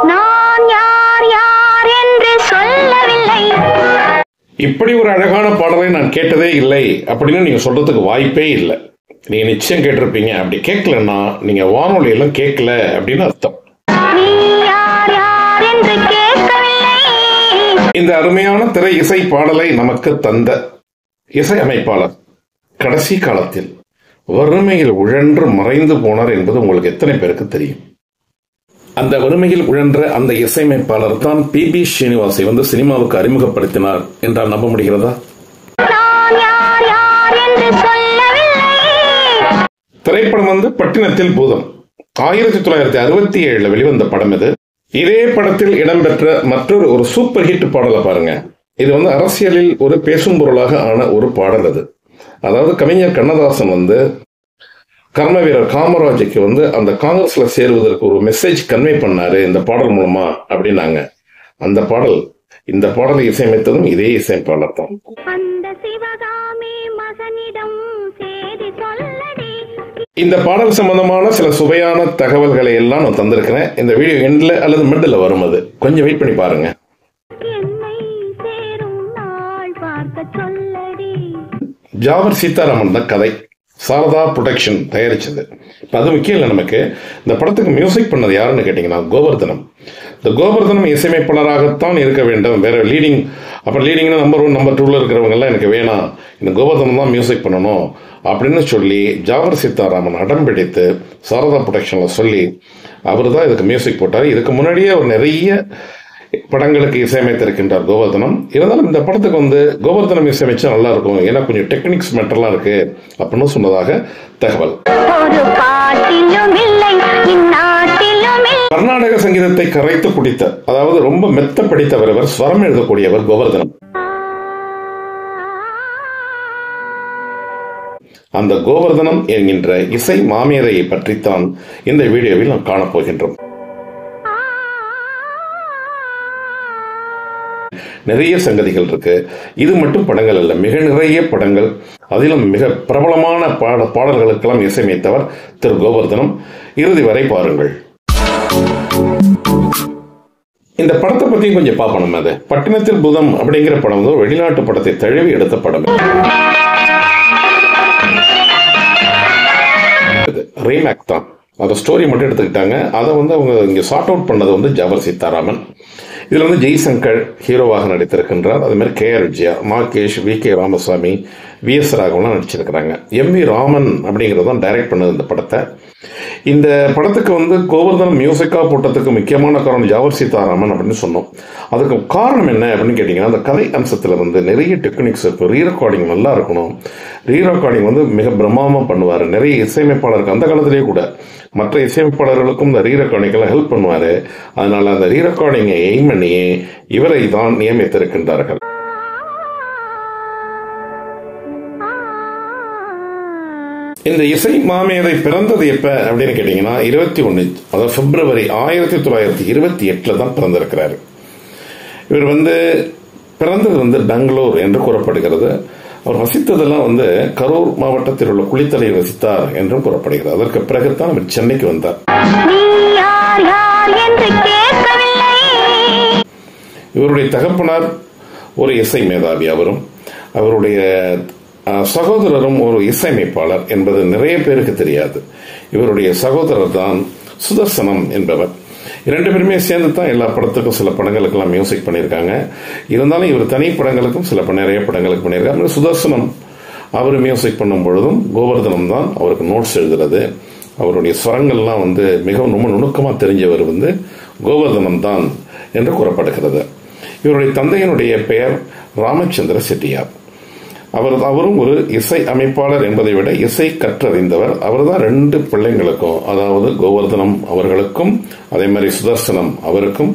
நான் யார் யார் என்று சொல்லவில்லை. இப்படி ஒரு அழகான பாடலை நான் கேட்டதே இல்லை அப்படின்னு நீங்க சொல்றதுக்கு வாய்ப்பே இல்லை. நீங்க நிச்சயம் கேட்டிருப்பீங்க. அப்படி கேட்கலன்னா நீங்க வானொலி எல்லாம் கேட்கல அப்படின்னு அர்த்தம். நீ யார் யார் என்று கேட்கவில்லை. இந்த அருமையான திரை இசை பாடலை நமக்கு தந்த இசை அமைப்பாளர் கடைசி காலத்தில் வறுமையில் உழன்று மறைந்து போனார் என்பது உங்களுக்கு எத்தனை பேருக்கு தெரியும்? அந்த வறுமையில் உழன்ற அந்த இசையமைப்பாளர் தான் பி.பி. ஸ்ரீனிவாசை வந்து சினிமாவுக்கு அறிமுகப்படுத்தினார் என்றால் நம்ப முடிகிறதா? நான் யார் யார் என்று சொல்லவில்லை. திரைப்படம் வந்து பட்டினத்தில் பூதம். 1967 வெளிவந்த படம் இது. இதே படத்தில் இடம்பெற்ற மற்றொரு ஒரு சூப்பர் ஹிட் பாடலை பாருங்க. இது வந்து அரசியலில் ஒரு பேசும் பொருளாக ஆன ஒரு பாடல் அது. அதாவது கவிஞர் கண்ணதாசன் வந்து கர்ம வீரர் காமராஜுக்கு வந்து அந்த காங்கிரஸ்ல சேருவதற்கு ஒரு மெசேஜ் கன்வே பண்ணாரு இந்த பாடல் மூலமா அப்படின்னாங்க. அந்த பாடல், இந்த பாடலை இசையமைத்ததும் இதே இசையமைப்பாளர் தான். இந்த பாடல் சம்பந்தமான சில சுவையான தகவல்களை எல்லாம் நான் தந்திருக்கிறேன். இந்த வீடியோ எண்ட்ல அல்லது மிடில் வரும், அது கொஞ்சம் வெயிட் பண்ணி பாருங்க. ஜாவர் சீதாராமன் தான் கதை. சாரதா புரொடக்ஷன் தயாரிச்சது. இப்போ அது முக்கியம் இல்லை நமக்கு. இந்த படத்துக்கு மியூசிக் பண்ணது யாருன்னு கேட்டிங்கன்னா கோவர்தனம். இந்த கோவர்தனம் இசையமைப்பாளராகத்தான் இருக்க வேண்டும். வேற லீடிங், அப்புறம் லீடிங்னா நம்பர் 1 நம்பர் 2ல இருக்கிறவங்கெல்லாம் எனக்கு வேணாம், இந்த கோவர்தனம் தான் மியூசிக் பண்ணணும் அப்படின்னு சொல்லி ஜாவர் சீதாராமன் அடம் பிடித்து சாரதா புரொடக்ஷன்ல சொல்லி அவர் தான் இதுக்கு மியூசிக் போட்டார். இதுக்கு முன்னாடியே அவர் நிறைய படங்களுக்கு இசையமைத்திருக்கின்றார் கோவர்தனம். இருந்தாலும் இந்த படத்துக்கு வந்து கோவர்தனம் இசையமைச்சா நல்லா இருக்கும், ஏன்னா கொஞ்சம் டெக்னிக்ஸ் மெட்டர்லாம் இருக்கு அப்படின்னு சொன்னதாக தகவல். கர்நாடக சங்கீதத்தை கரைத்து குடித்த, அதாவது ரொம்ப மெத்த படித்தவர் இவர், ஸ்வரம் எழுதக்கூடியவர் கோவர்தனம். அந்த கோவர்தனம் என்கின்ற இசை மாமேதையை பற்றித்தான் இந்த வீடியோவில் நாம் காணப்போகின்றோம். நிறைய சங்கதிகள் இருக்கு. இது மட்டும் படங்கள் அல்ல, மிக நிறைய படங்கள், அதிலும் மிக பிரபலமான பாடல்களுக்கெல்லாம் இசையமைத்தவர் திரு கோவர்தனம். இறுதி வரை பாருங்கள். இந்த படத்தை பத்தி கொஞ்சம் பார்ப்போம். அது பட்டினத்தில் பூதம் அப்படிங்கிற படம் வந்து வெளிநாட்டு படத்தை தழுவி எடுத்த படம். ரீமேக் தான், அந்த ஸ்டோரி மட்டும் எடுத்துக்கிட்டாங்க. அதை வந்து அவங்க இங்க சார்ட் அவுட் பண்ணது வந்து ஜாவர் சீதாராமன். இதுல வந்து ஜெய்சங்கர் ஹீரோவாக நடித்திருக்கின்றார். அதே மாதிரி KR. Vijaya, Mahesh, VK. Ramasamy, வி.எஸ். ராகவன்லாம் நடிச்சிருக்கிறாங்க. MV. Raman அப்படிங்கிறது தான் டைரக்ட் பண்ணது இந்த படத்தை. இந்த படத்துக்கு வந்து கோவர்தனம் மியூசிக்கா போட்டதுக்கு முக்கியமான காரணம் ஜாவர் சீதாராமன் அப்படின்னு சொன்னோம். அதுக்கு காரணம் என்ன அப்படின்னு கேட்டீங்கன்னா, அந்த கதை அம்சத்துல வந்து நிறைய டெக்னிக்ஸ் இருக்கு. ரீ ரெக்கார்டிங் நல்லா இருக்கணும். ரீ ரெக்கார்டிங் வந்து மிக பிரம்மாண்டமா பண்ணுவார். நிறைய இசையமைப்பாளருக்கு அந்த காலத்திலேயே கூட மற்ற இசையமைப்பாளர்களுக்கும் இந்த ரீ ரெக்கார்டிங்கெல்லாம் ஹெல்ப் பண்ணுவார். அதனால அந்த ரீ ரெக்கார்டிங்கை எய்ம் பண்ணி இவரை தான் நியமித்திருக்கின்றார்கள். இந்த இசை மாமேதை பிறந்தது எப்ப அப்படின்னு கேட்டீங்கன்னா 21, அதாவது பிப்ரவரி 1928 தான் பிறந்திருக்கிறார். இவர் வந்து பிறந்தது வந்து பெங்களூர் என்று கூறப்படுகிறது. அவர் வசித்ததெல்லாம் வந்து கரூர் மாவட்டத்தில் உள்ள குளித்தலையில் வசித்தார் என்றும் கூறப்படுகிறது. அதற்கு பிறகுதான் அவர் சென்னைக்கு வந்தார். இவருடைய தகப்பனார் ஒரு இசை மேதாவி. அவருடைய சகோதரரும் ஒரு இசையமைப்பாளர் என்பது நிறைய பேருக்கு தெரியாது. இவருடைய சகோதரர் தான் சுதர்சனம் என்பவர். 2 பேருமே சேர்ந்து தான் எல்லா படத்துக்கும் சில படங்களுக்கெல்லாம் மியூசிக் பண்ணியிருக்காங்க. இருந்தாலும் இவர் தனி படங்களுக்கும் நிறைய படங்களுக்கு பண்ணியிருக்காரு. சுதர்சனம் அவர் மியூசிக் பண்ணும் பொழுதும் கோவர்தனம் தான் அவருக்கு நோட்ஸ் எழுதுறது. அவருடைய ஸ்வரங்கள்லாம் வந்து மிகவும் ரொம்ப நுணுக்கமாக தெரிஞ்சவர் வந்து கோவர்தனம் தான் என்று கூறப்படுகிறது. இவருடைய தந்தையினுடைய பெயர் ராமச்சந்திர செட்டியார். அவரும் ஒரு இசை அமைப்பாளர் என்பதை விட இசை கற்றறிந்தவர். அவர் தான் 2 பிள்ளைங்களுக்கும், அதாவது கோவர்தனம் அவர்களுக்கும் அதே மாதிரி சுதர்சனம் அவருக்கும்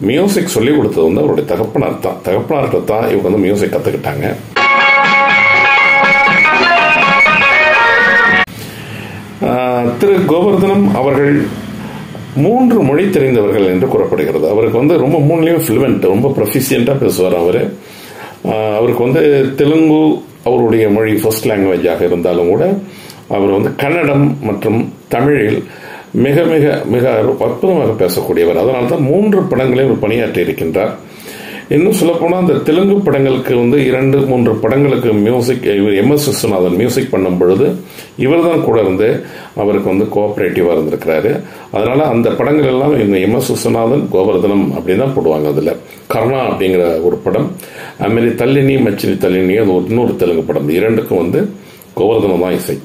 மியூசிக் சொல்லிக் கொடுத்தது வந்து அவருடைய தகப்பனார்கிட்ட தான் இவங்க வந்து மியூசிக் கத்துக்கிட்டாங்க. திரு கோவர்தனம் அவர்கள் 3 மொழி தெரிந்தவர்கள் என்று கூறப்படுகிறது. அவருக்கு வந்து ரொம்ப 3லயும் ஃப்ளூவெண்ட், ரொம்ப ப்ரொஃபிஷியண்டா பேசுவார். அவருக்கு வந்து தெலுங்கு அவருடைய மொழி ஃபர்ஸ்ட் லாங்குவேஜாக இருந்தாலும் கூட அவர் வந்து கன்னடம் மற்றும் தமிழில் மிக மிக மிக அற்புதமாக பேசக்கூடியவர். அதனால்தான் 3 படங்களில் ஒரு பணியாற்றி இருக்கின்றார். இன்னும் சொல்ல போனா அந்த தெலுங்கு படங்களுக்கு 2-3 படங்களுக்கு மியூசிக் இவர் MS விஸ்வநாதன் மியூசிக் பண்ணும் பொழுது இவர் தான் கூட இருந்து அவருக்கு கோஆபரேட்டிவா இருந்திருக்கிறாரு. அதனால அந்த படங்கள் எல்லாம் MS விஸ்வநாதன் கோவர்தனம் அப்படின்னு தான் போடுவாங்க. அதுல கர்ணா அப்படிங்கிற ஒரு படம், அதுமாரி தல்லினி மச்சினி தல்லினி அது இன்னொரு தெலுங்கு படம், 2க்கும் கோவர்தனம் தான் இசை.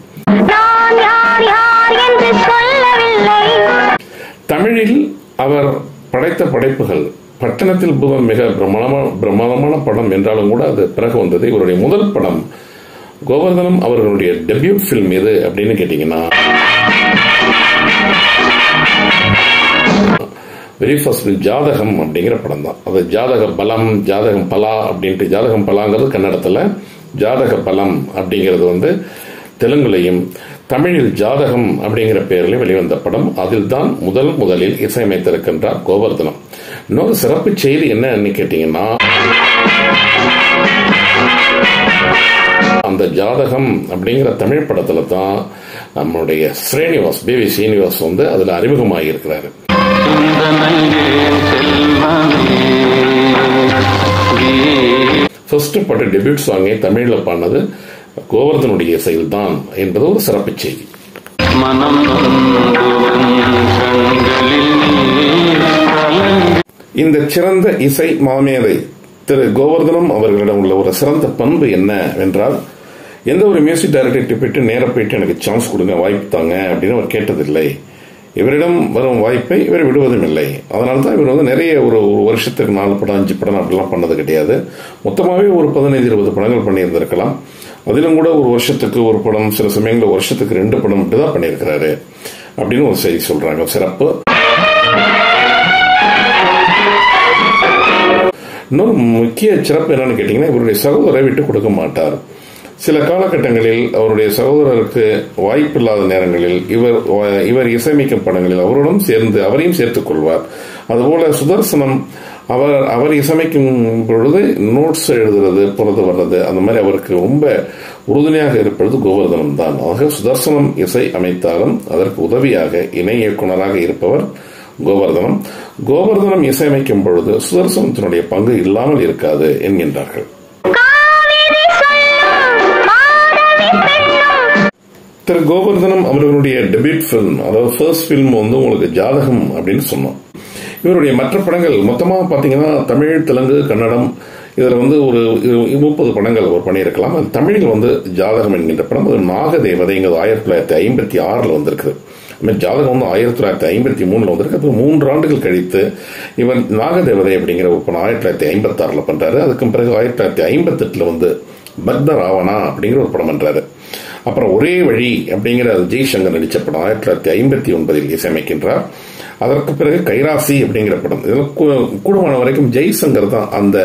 தமிழில் அவர் படைத்த படைப்புகள் பட்டணத்தில் பூதம் மிக பிரமாதமான படம் என்றாலும் கூட அது பிறகு வந்தது. இவருடைய முதல் படம் கோவர்தனம் அவர்களுடைய டெபியூட் பிலிம் எது அப்படின்னு கேட்டீங்கன்னா வெரி ஃபர்ஸ்ட் ஜாதகம் அப்படிங்கிற படம் தான். அது ஜாதக பலம், ஜாதகம் பலா அப்படின்ட்டு, ஜாதகம் பலாங்கிறது கன்னடத்துல, ஜாதக பலம் அப்படிங்கிறது தெலுங்குலையும், தமிழில் ஜாதகம் அப்படிங்கிற பெயரில் வெளிவந்த படம். அதில் தான் முதலில் இசையமைத்திருக்கின்றார் கோவர்தனம். இன்னொரு சிறப்பு செய்தி என்னன்னு கேட்டீங்கன்னா, அந்த ஜாதகம் அப்படிங்கிற தமிழ் படத்துல தான் நம்முடைய ஸ்ரீனிவாஸ், BV ஸ்ரீனிவாஸ் அதுல அறிமுகமாகி இருக்கிறாரு. ஃபர்ஸ்ட் பாட்டு டெபியூட் சாங்கை தமிழ்ல பாடினது கோவர்தனுடைய இசையில் தான் என்பது ஒரு சிறப்பு செய்தி. இந்த சிறந்த இசை மாமேதை திரு கோவர்தனம் அவர்களிடம் உள்ள ஒரு சிறந்த பண்பு என்ன என்றால், எந்த ஒரு மியூசிக் டைரக்டர் போயிட்டு எனக்கு சான்ஸ் கொடுங்க, வாய்ப்பு தாங்க அப்படின்னு அவர் கேட்டதில்லை. இவரிடம் வரும் வாய்ப்பை இவர் விடுவதும் இல்லை. அதனால தான் இவர் நிறைய ஒரு வருஷத்துக்கு 4 படம் 5 படம் அப்படிலாம் பண்ணது கிடையாது. மொத்தமாகவே ஒரு 15-20 படங்கள் பண்ணியிருந்திருக்கலாம். அதிலும் கூட ஒரு வருஷத்துக்கு ஒரு படம், சில சமயங்களில் வருஷத்துக்கு 2 படம் மட்டும் தான் பண்ணியிருக்கிறாரு அப்படின்னு ஒரு செய்தி சொல்றாங்க. சிறப்பு. இன்னொரு முக்கிய சிறப்பு என்னன்னு கேட்டீங்கன்னா, இவருடைய சகோதரரை விட்டு கொடுக்க மாட்டார். சில காலகட்டங்களில் அவருடைய சகோதரருக்கு வாய்ப்பு இல்லாத நேரங்களில் இவர் இசையமைக்கும் படங்களில் அவரையும் சேர்த்துக் கொள்வார். அதுபோல சுதர்சனம் அவர் இசையமைக்கும் பொழுது நோட்ஸ் எழுதுறது, போறது வர்றது, அந்த மாதிரி அவருக்கு ரொம்ப உறுதுணையாக இருப்பது கோவர்தனம் தான். ஆக சுதர்சனம் இசை அமைத்தாலும் அதற்கு உதவியாக இணை இயக்குனராக இருப்பவர் கோவர்தனம். கோவர்தனம் இசையமைக்கும் பொழுது சுதர்சனத்தினுடைய பங்கு இல்லாமல் இருக்காது என்கின்றார்கள். திரு கோவர்தனம் அவர்களுடைய டெபியூட் பிலிம், அதாவது ஃபர்ஸ்ட் பிலிம் உங்களுக்கு ஜாதகம் அப்படின்னு சொன்னோம். இவருடைய மற்ற படங்கள் மொத்தமாக பார்த்தீங்கன்னா தமிழ், தெலுங்கு, கன்னடம், இதுல ஒரு 30 படங்கள் அவர் பண்ணியிருக்கலாம். அது தமிழில் ஜாதகம் என்கின்ற படம், அது நாகதேவதைங்கிறது 1956 வந்திருக்கு. ஜாதகம் 1953 வந்திருக்கு. அது 3 ஆண்டுகள் கழித்து இவர் நாகதேவதை அப்படிங்கிற ஒரு படம் 1956 பண்றாரு. அதுக்கு பிறகு 1958 பக்த ராவணா அப்படிங்கிற ஒரு படம் பண்றாரு. அப்புறம் ஒரே வழி அப்படிங்கிற ஜெய்சங்கர் நடிச்ச படம் 1959 இசையமைக்கின்றார். அதற்கு பிறகு கைராசி அப்படிங்கிற படம், இதில் கூடுமான வரைக்கும் ஜெய்சங்கர் தான் அந்த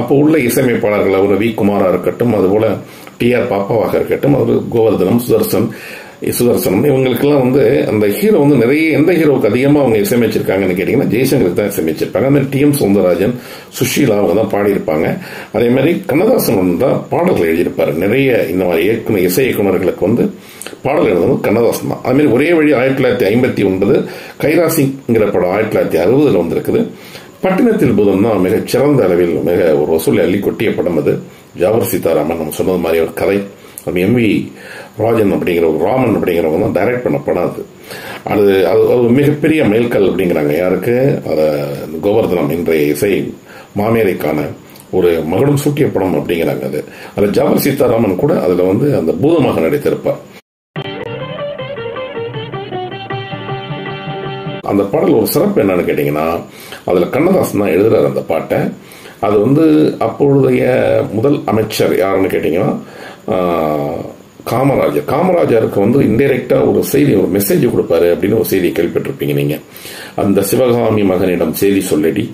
அப்போ உள்ள இசையமைப்பாளர்கள், அவர் வி குமாரா இருக்கட்டும், அதுபோல TR பாப்பாவாக இருக்கட்டும், அவர் கோவர்தனம், சுதர்சனம் இவங்களுக்கெல்லாம் அந்த ஹீரோ நிறைய எந்த ஹீரோவுக்கு அதிகமாக அவங்க இசையமைச்சிருக்காங்கன்னு கேட்டீங்கன்னா ஜெய்சங்கருக்கு தான் இசையமைச்சிருப்பாங்க. அந்த TM சௌந்தரராஜன், சுஷீலா அவங்க தான் பாடியிருப்பாங்க. அதே மாதிரி கண்ணதாசன் தான் பாடல்கள் எழுதியிருப்பாரு. நிறைய இந்த மாதிரி இசை இயக்குநர்களுக்கு பாடல் எழுதுறது கண்ணதாசன் தான். அதுமாதிரி ஒரே வழி 1959, கைராசிங்கிற படம் 1960 வந்திருக்குது. பட்டினத்தில் பூதம் தான் மிகச் சிறந்த அளவில் மிக ஒரு வசூலை அள்ளி கொட்டிய படம். அது ஜாவர் சீதாராமன் நம்ம சொன்னது மாதிரி ஒரு கதை. அது MV ராஜன் அப்படிங்கிற ஒரு ராமன் அப்படிங்கிறவங்க தான் டைரக்ட் பண்ண படம். அது மிகப்பெரிய மைல்கல் அப்படிங்கிறாங்க. யாருக்கு? கோவர்தனம் இன்றைய இசை மாமேதைக்கான ஒரு மகுடம் சூட்டிய படம் அப்படிங்கிறாங்க. அது ஜாவர் சீதாராமன் கூட அதுல அந்த பூதமாக நடித்திருப்பார். அந்த பாடல் ஒரு சிறப்பு என்னன்னு கேட்டீங்கன்னா, அதுல கண்ணதாசன் தான் எழுதுறாரு அந்த பாட்டை. அது அப்பொழுதைய முதல் அமைச்சர் யாருன்னு கேட்டீங்கன்னா காமராஜருக்கு இன்டைரக்டா ஒரு செய்தி, ஒரு மெசேஜ் கொடுப்பாரு அப்படின்னு ஒரு செய்தி கேள்விப்பட்டிருப்பீங்க நீங்க. அந்த சிவகாமி மகனிடம் செய்தி சொல்லடி,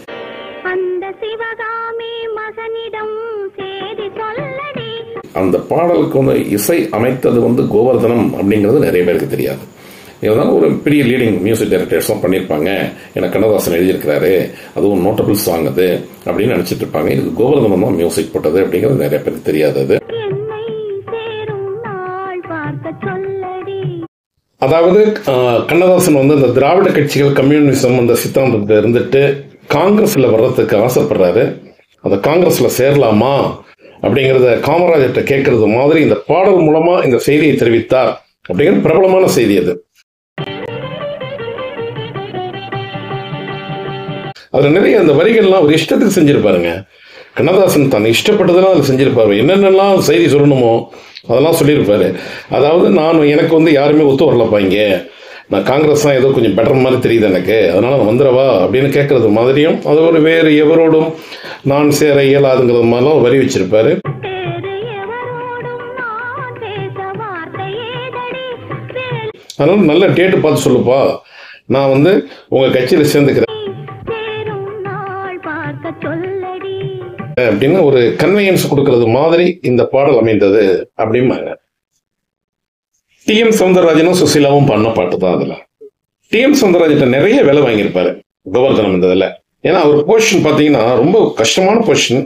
அந்த பாடலுக்கு இசை அமைத்தது கோவர்தனம் அப்படிங்கிறது நிறைய பேருக்கு தெரியாது. இதுதான் ஒரு பெரிய லீடிங் மியூசிக் டைரக்டர்ஸ் பண்ணியிருப்பாங்க. எனக்கு கண்ணதாசன் எழுதியிருக்கிறாரு, அதுவும் நோட்டபிள் சாங் அது அப்படின்னு நினைச்சிட்டு இருப்பாங்க. இது கோவர்தனம் தான் மியூசிக் போட்டது அப்படிங்கிறது நிறைய பேருக்கு தெரியாது. அதாவது கண்ணதாசன் வந்து இந்த திராவிட கட்சிகள் கம்யூனிசம் அந்த சித்தாந்தத்தில் இருந்துட்டு காங்கிரஸ்ல வர்றதுக்கு ஆசைப்படுறாரு. அந்த காங்கிரஸ்ல சேரலாமா அப்படிங்கிறத காமராஜர்கிட்ட கேட்கறது மாதிரி இந்த பாடல் மூலமா இந்த செய்தியை தெரிவித்தார் அப்படிங்கிற பிரபலமான செய்தி அது. அதுல நிறைய அந்த வரிகள்லாம் ஒரு இஷ்டத்துக்கு செஞ்சிருப்பாருங்க. கண்ணதாசன் தன் இஷ்டப்பட்டதெல்லாம் அதில் செஞ்சிருப்பாரு. என்னென்னலாம் செய்தி சொல்லணுமோ அதெல்லாம் சொல்லியிருப்பாரு. அதாவது எனக்கு வந்து யாருமே ஒத்து வரலப்பா, இங்கே நான் காங்கிரஸ் தான் ஏதோ கொஞ்சம் பெட்டர் மாதிரி தெரியுது எனக்கு, அதனால நான் வந்துடவா அப்படின்னு கேட்கறது மாதிரியும், அது ஒரு வேறு எவரோடும் நான் சேர இயலாதுங்கிறது மாதிரிலாம் ஒரு வரி வச்சிருப்பாரு. அதனால நல்ல டேட்டு பார்த்து சொல்லுப்பா, நான் வந்து உங்க கட்சியில சேர்ந்துக்கிறேன் அப்படின்னு ஒரு கன்வீனியன்ஸ் கொடுக்கறது மாதிரி இந்த பாடல் அமைந்தது அப்படிம்பாங்க. டி.எம். சௌந்தரராஜனும் சுசீலாவும் பண்ண பாட்டு தான் அதுல. டி.எம். சௌந்தரராஜன் நிறைய வேலை வாங்கியிருப்பாரு கோவர்தனம் இந்த இதுல. ஏன்னா அவர் போர்ஷன் பார்த்தீங்கன்னா ரொம்ப கஷ்டமான போர்ஷன்,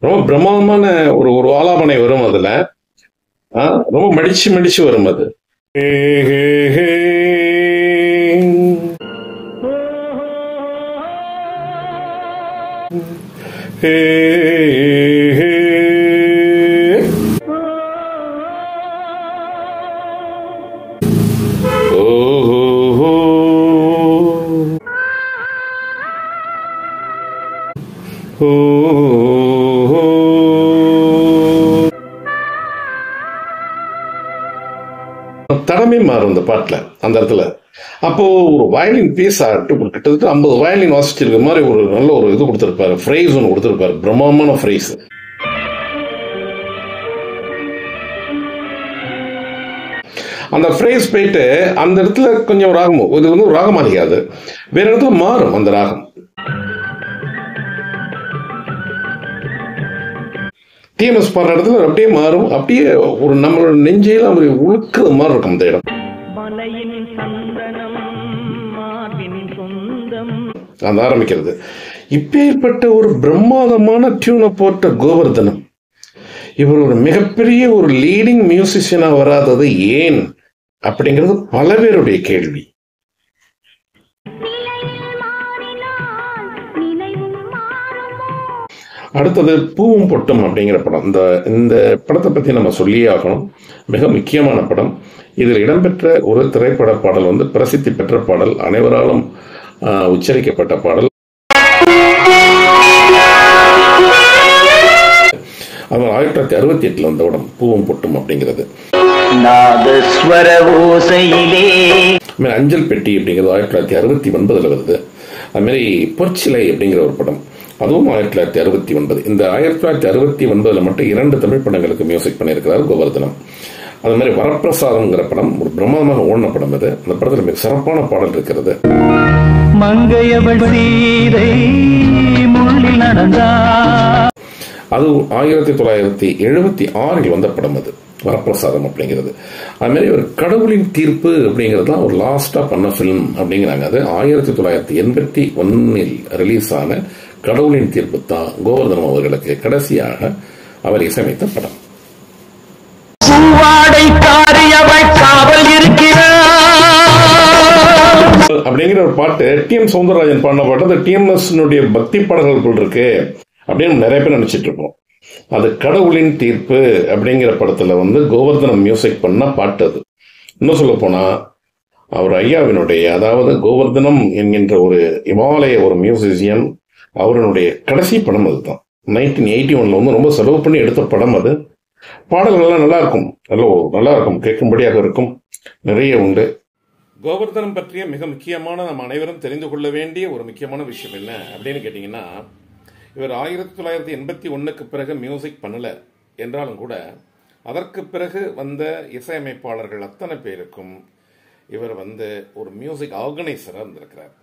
ரொம்ப பிரம்மாண்டமான ஒரு ஆலாபனை வரும் அதுல, ரொம்ப மடிச்சு வரும் அது. தடமே மாறும் இந்த பாட்டுல அந்த இடத்துல. அப்போ ஒரு வயலின் பீஸ் கிட்டத்தட்ட 50 வயலின் வாசிச்சிருக்க மாதிரி ஒரு நல்ல ஒரு இது கொடுத்திருப்பாரு, ஃப்ரேஸ் ஒன்று கொடுத்திருப்பாரு, பிரம்மாண்டமான ஃப்ரேஸ். அந்த ஃப்ரேஸ் போயிட்டு அந்த இடத்துல கொஞ்சம் ராகமும், இது வந்து ஒரு ராகம் அதிகாது, வேற இடத்துல மாறும் அந்த ராகம். டிஎம்எஸ் பாடுற இடத்துல அப்படியே மாறும், அப்படியே ஒரு நம்மளோட நெஞ்சையில அப்படி உழுக்கிற மாதிரி இருக்கும் அந்த இடம். அந்த ஆரம்பிக்கிறது இப்பேற்பட்ட ஒரு பிரம்மாதமான டியூனை போட்ட கோவர்தனம் இவர் ஒரு மிகப்பெரிய ஒரு லீடிங் மியூசிஷியனா வராதது ஏன் அப்படிங்கிறது பல பேருடைய கேள்வி. அடுத்தது பூவும் பொட்டும் அப்படிங்கிற படம். இந்த படத்தை பற்றி நம்ம சொல்லியே ஆகணும். மிக முக்கியமான படம். இதில் இடம்பெற்ற ஒரு திரைப்பட பாடல் வந்து பிரசித்தி பெற்ற பாடல், அனைவராலும் உச்சரிக்கப்பட்ட பாடல். அது 1968 வந்த படம் பூவும் பொட்டும் அப்படிங்கிறது. அஞ்சல் பெட்டி அப்படிங்கிறது 1969 வருது. அது மாதிரி பொற்சிலை அப்படிங்கிற ஒரு படம், அதுவும் 1969. இந்த 1969 மட்டும் 2 தமிழ் படங்களுக்கு மியூசிக் பண்ணியிருக்கிறார் கோவர்தனம். அது மாதிரி வரப்பிரசாதம்ங்கிற படம் ஒரு பிரம்மாண்டமாக ஓடின படம். அது அந்த படத்தில் மிக சிறப்பான பாடல் இருக்கிறது. அது 1976 வந்த படம் அது வரப்பிரசாதம் அப்படிங்கிறது. அது மாதிரி ஒரு கடவுளின் தீர்ப்பு அப்படிங்கிறது தான் ஒரு லாஸ்டா பண்ண பிலிம் அப்படிங்கிறாங்க. அது 1981 ரிலீஸ் ஆன கடவுளின் தீர்ப்பு தான் கோவர்தனம் அவர்களுக்கு கடைசியாக அவர் இசையமைத்த படம். அப்படிங்கிற ஒரு பாட்டு டி.எம். சௌந்தரராஜன் பாடின பாட்டு. அது டிஎம்எஸ் பக்தி பாடல்கள் இருக்கு அப்படின்னு நிறைய பேர் நினைச்சிட்டு இருப்போம். அது கடவுளின் தீர்ப்பு அப்படிங்கிற படத்துல வந்து கோவர்தனம் மியூசிக் பண்ண பாட்டு அது. இன்னும் சொல்ல போனா அவர் ஐயாவினுடைய, அதாவது கோவர்தனம் என்கின்ற ஒரு இமாலய ஒரு மியூசிஷியன், அவருடைய கடைசி படம் அதுதான். 1981 வந்து ரொம்ப செலவு பண்ணி எடுத்த படம் அது. பாடல்கள்லாம் நல்லா இருக்கும், நல்லா இருக்கும், கேட்கும்படியாக இருக்கும், நிறைய உண்டு. கோவர்தனம் பற்றிய மிக முக்கியமான நம்ம அனைவரும் தெரிந்து கொள்ள வேண்டிய ஒரு முக்கியமான விஷயம் என்ன அப்படின்னு கேட்டீங்கன்னா, இவர் 1981 பிறகு மியூசிக் பண்ணல என்றாலும் கூட அதற்கு பிறகு வந்த இசையமைப்பாளர்கள் அத்தனை பேருக்கும் இவர் வந்து ஒரு மியூசிக் ஆர்கனைசராக இருந்திருக்கிறார்.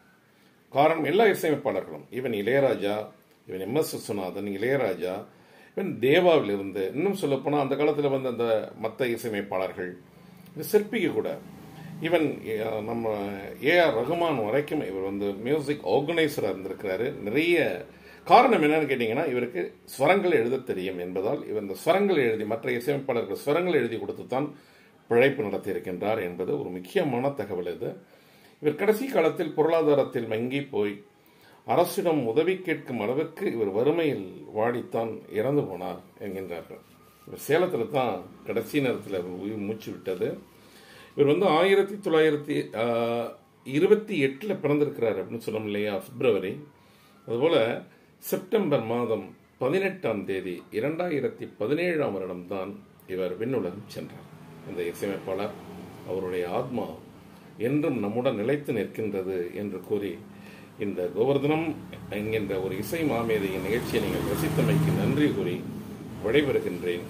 காரணம், எல்லா இசையமைப்பாளர்களும், இவன் இளையராஜா, இவன் எம்.எஸ். விஸ்வநாதன், இளையராஜா, இவன் தேவாவிலிருந்து, இன்னும் சொல்ல போனால் அந்த காலத்தில் வந்து அந்த மற்ற இசையமைப்பாளர்கள், சிற்பிக்கு கூட, ஈவன் நம்ம ஏ.ஆர். ரகுமான் வரைக்கும் இவர் வந்து மியூசிக் ஆர்கனைசராக இருந்திருக்கிறாரு. நிறைய காரணம் என்னன்னு கேட்டீங்கன்னா, இவருக்கு ஸ்வரங்கள் எழுத தெரியும் என்பதால் இவர் இந்த ஸ்வரங்கள் எழுதி, மற்ற இசையமைப்பாளர்கள் ஸ்வரங்கள் எழுதி கொடுத்து தான் பிழைப்பு நடத்தியிருக்கின்றார் என்பது ஒரு முக்கியமான தகவல். இது இவர் கடைசி காலத்தில் பொருளாதாரத்தில் மங்கி போய் அரசிடம் உதவி கேட்கும் அளவுக்கு இவர் வறுமையில் வாடித்தான் இறந்து போனார் என்கின்றார்கள். இவர் சேலத்தில் தான் கடைசி நேரத்தில் உயிர் மூச்சு விட்டது. இவர் 1928 பிறந்திருக்கிறார் அப்படின்னு சொன்னோம் இல்லையா, பிப்ரவரி. அதுபோல செப்டம்பர் மாதம் 18ஆம் தேதி 2017ஆம் வருடம்தான் இவர் விண்ணுலகம் சென்றார். இந்த இசையமைப்பாளர், அவருடைய ஆத்மா என்றும் நம்முடன் நிலைத்து நிற்கின்றது என்று கூறி இந்த கோவர்தனம் என்கின்ற ஒரு இசை மாமேதையின் நிகழ்ச்சியை நீங்கள் ரசித்தமைக்கு நன்றி கூறி விடைபெறுகின்றேன்.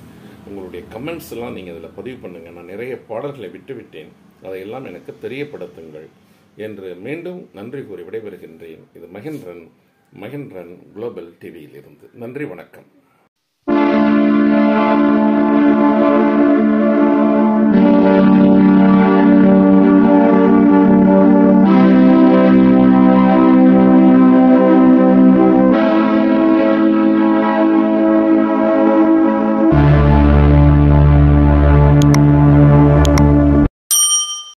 உங்களுடைய கமெண்ட்ஸ் எல்லாம் நீங்கள் அதில் பதிவு பண்ணுங்க. நான் நிறைய பாடல்களை விட்டுவிட்டேன், அதையெல்லாம் எனக்கு தெரியப்படுத்துங்கள் என்று மீண்டும் நன்றி கூறி விடைபெறுகின்றேன். இது மகேந்திரன் குளோபல் டிவியில் இருந்து. நன்றி, வணக்கம்.